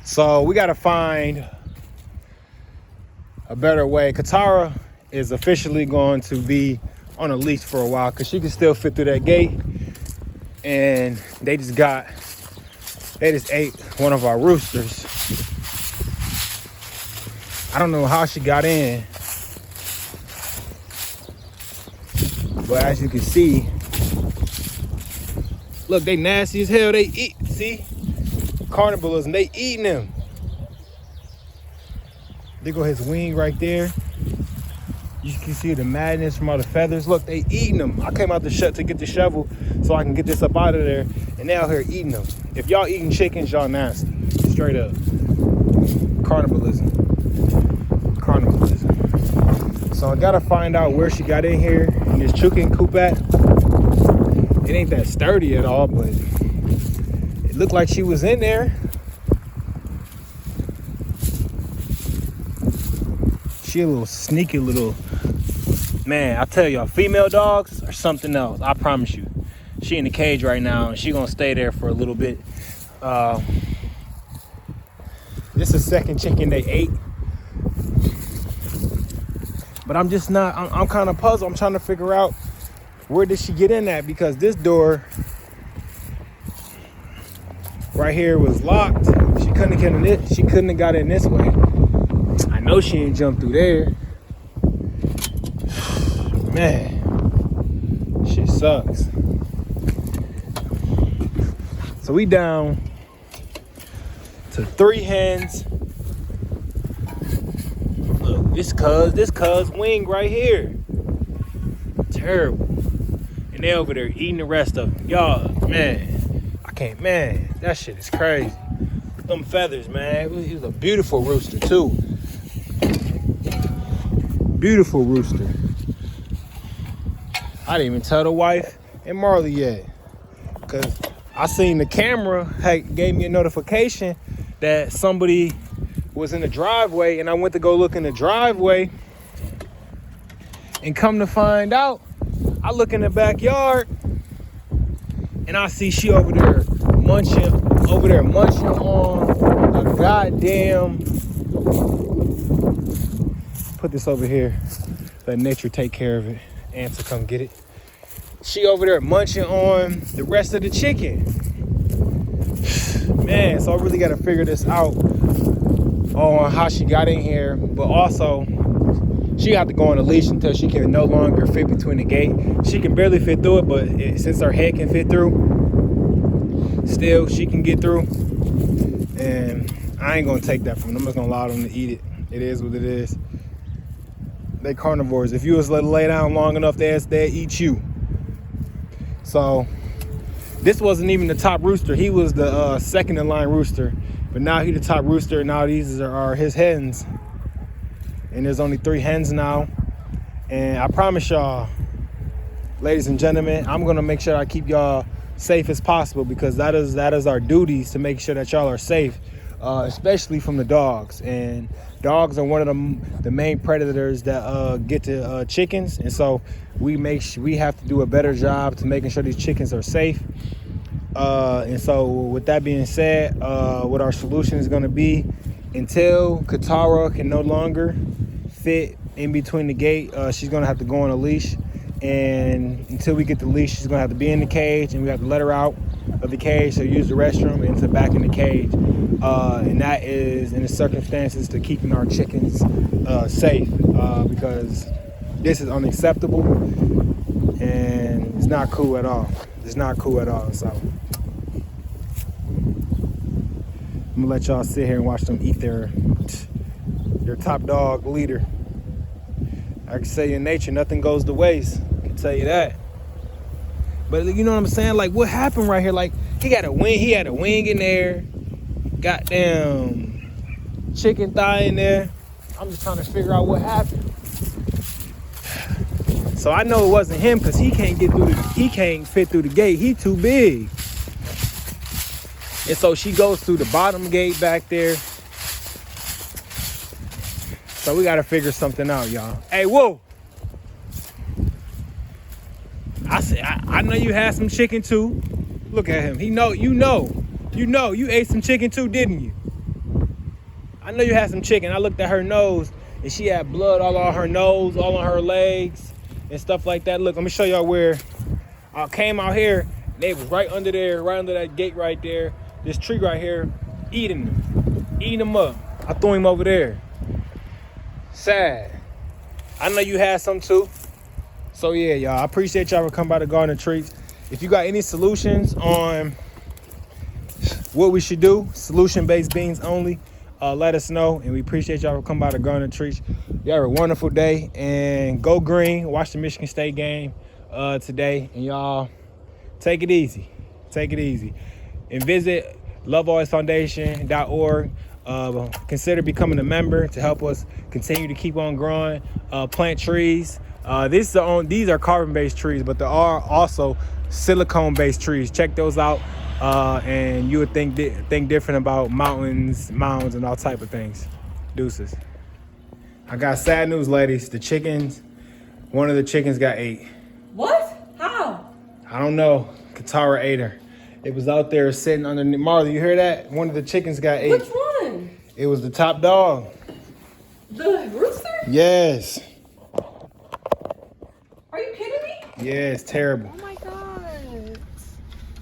So we gotta find a better way. Katara is officially going to be on a leash for a while because she can still fit through that gate. And they just ate one of our roosters. I don't know how she got in, but as you can see, look, they nasty as hell. They eat, see? Cannibalism, they eating them. There go his wing right there. You can see the madness from all the feathers. Look, they eating them. I came out to get the shovel so I can get this up out of there, and they out here eating them. If y'all eating chickens, y'all nasty. Straight up. Cannibalism. So I gotta find out where she got in here in this chicken coop at. It ain't that sturdy at all, but it looked like she was in there. She a little sneaky little, man, I tell y'all, female dogs are something else, I promise you. She in the cage right now, and she gonna stay there for a little bit. This is the second chicken they ate. But I'm just not, I'm kind of puzzled. I'm trying to figure out where did she get in at, because this door right here was locked. She couldn't have got in this way. I know she ain't jumped through there. Man, shit sucks. So we down to 3 hens. Look, this cuz wing right here. Terrible. And they over there eating the rest of them. Y'all, man, I can't, man, that shit is crazy. Them feathers, man. He was a beautiful rooster too. Beautiful rooster. I didn't even tell the wife and Marley yet, because I seen the camera gave me a notification that somebody was in the driveway, and I went to go look in the driveway, and come to find out, I look in the backyard and I see she over there munching on a goddamn, put this over here, let nature take care of it. Ants will come get it. She over there munching on the rest of the chicken. Man, so I really got to figure this out on how she got in here, but also she got to go on a leash until she can no longer fit between the gate. She can barely fit through it, but since her head can fit through, still she can get through. And I ain't gonna take that from them. I'm just gonna allow them to eat it. It is what it is. They carnivores. If you was let lay down long enough, they'd eat you. So this wasn't even the top rooster. He was the second in line rooster, but now he the top rooster. And now these are his hens, and there's only 3 hens now. And I promise y'all, ladies and gentlemen, I'm gonna make sure I keep y'all safe as possible, because that is our duties, to make sure that y'all are safe, especially from the dogs. And dogs are one of the main predators that get to chickens, and so we have to do a better job to making sure these chickens are safe. And so with that being said, what our solution is going to be, until Katara can no longer fit in between the gate, she's going to have to go on a leash. And until we get the leash, she's going to have to be in the cage, and we have to let her out of the cage to use the restroom and to back in the cage. And that is in the circumstances to keeping our chickens safe, because this is unacceptable and it's not cool at all. It's not cool at all. So I'm gonna let y'all sit here and watch them eat their top dog leader. I can say in nature, nothing goes to waste. I can tell you that. But you know what I'm saying? Like, what happened right here? Like, he had a wing in there. Goddamn chicken thigh in there. I'm just trying to figure out what happened. So I know it wasn't him, because he can't fit through the gate. He too big. And so she goes through the bottom gate back there. So we gotta figure something out, y'all. Hey, whoa! I know you had some chicken too. Look at him. You ate some chicken too, didn't you? I know you had some chicken. I looked at her nose, and she had blood all on her nose, all on her legs, and stuff like that. Look, let me show y'all where I came out here. They was right under there, right under that gate right there. This tree right here, eating them up. I threw him over there. Sad. I know you had some too. So yeah, y'all, I appreciate y'all for coming by the Garden Treats. If you got any solutions on what we should do, solution-based beans only, let us know. And we appreciate y'all for coming by the Garden Treats. Y'all have a wonderful day, and go green. Watch the Michigan State game today, and y'all take it easy. Take it easy. And visit lovealwaysfoundation.org. Consider becoming a member to help us continue to keep on growing. Plant trees. These are carbon-based trees, but there are also silicone-based trees. Check those out, and you would think different about mountains, mounds, and all type of things. Deuces. I got sad news, ladies. The chickens, one of the chickens got ate. What? How? I don't know. Katara ate her. It was out there sitting underneath. Marley, you hear that? One of the chickens got ate. Which one? It was the top dog. The rooster? Yes. Are you kidding me? Yeah, it's terrible. Oh my god.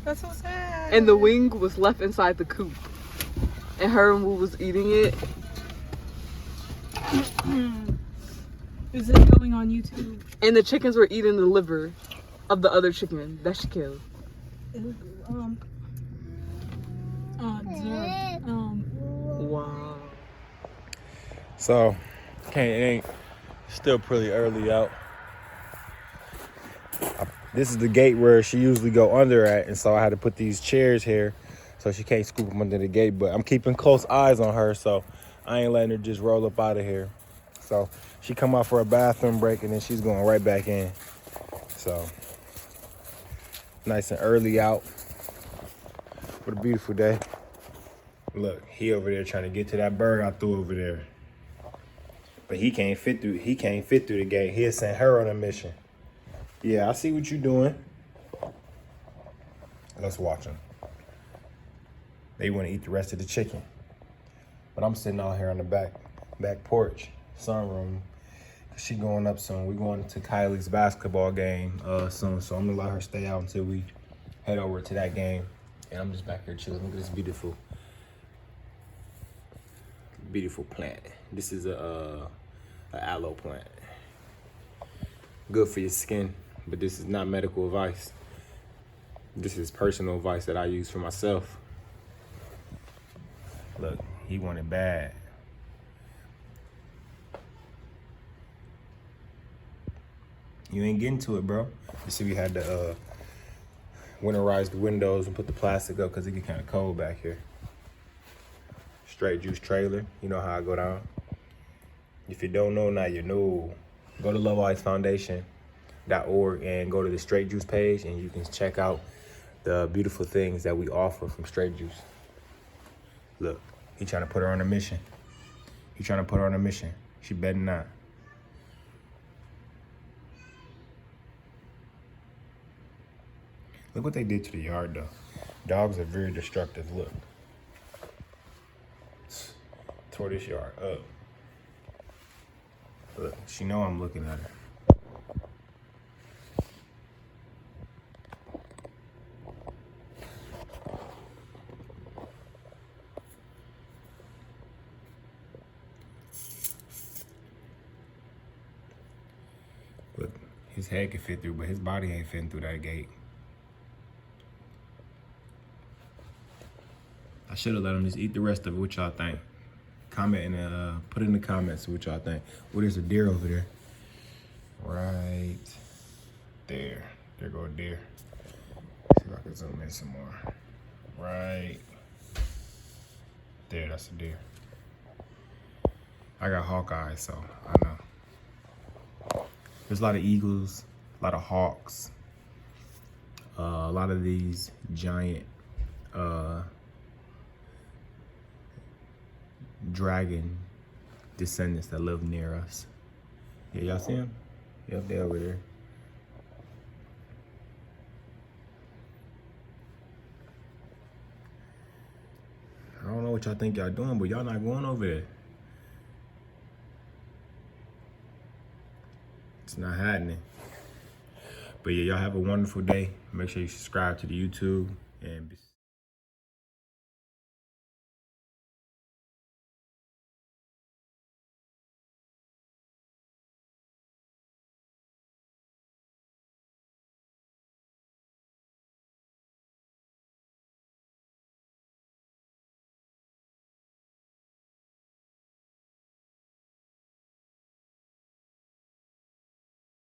That's so sad. And the wing was left inside the coop. And her and Wu was eating it. Is it going on YouTube? And the chickens were eating the liver of the other chicken that she killed. Wow. So, it ain't still pretty early out. This is the gate where she usually go under at, and so I had to put these chairs here so she can't scoop them under the gate. But I'm keeping close eyes on her, so I ain't letting her just roll up out of here. So she come out for a bathroom break, and then she's going right back in. So nice and early out. What a beautiful day. Look, he over there trying to get to that bird I threw over there. But he can't fit through the gate. He'll send her on a mission. Yeah, I see what you're doing. Let's watch them. They want to eat the rest of the chicken. But I'm sitting out here on the back porch, sunroom. She going up soon. We're going to Kylie's basketball game soon. So I'm gonna let her stay out until we head over to that game. And I'm just back here chilling. Look at this beautiful plant. This is a aloe plant. Good for your skin, but this is not medical advice. This is personal advice that I use for myself. Look, he wanted bad. You ain't getting to it, bro. You see we had to winterize the windows and put the plastic up because it get kind of cold back here. Straight juice trailer. You know how I go down. If you don't know, now you know. Go to lovealwaysfoundation.org and go to the Straight Juice page, and you can check out the beautiful things that we offer from Straight Juice. Look, he trying to put her on a mission. She better not. Look what they did to the yard, though. Dogs are very destructive. Look. Tore this yard up. Look, she know I'm looking at her. Look, his head can fit through, but his body ain't fitting through that gate. I should have let him just eat the rest of it. What y'all think? Comment and put in the comments what y'all think. Well, there's a deer over there. Right there. There go a deer. See if I can zoom in some more. Right there, that's a deer. I got hawk eyes, so I know. There's a lot of eagles, a lot of hawks, a lot of these giant dragon descendants that live near us. Yeah, y'all see them? Yep, they're over there. I don't know what what y'all think y'all doing, but y'all not going over there. It's not happening. But yeah, y'all have a wonderful day. Make sure you subscribe to the YouTube and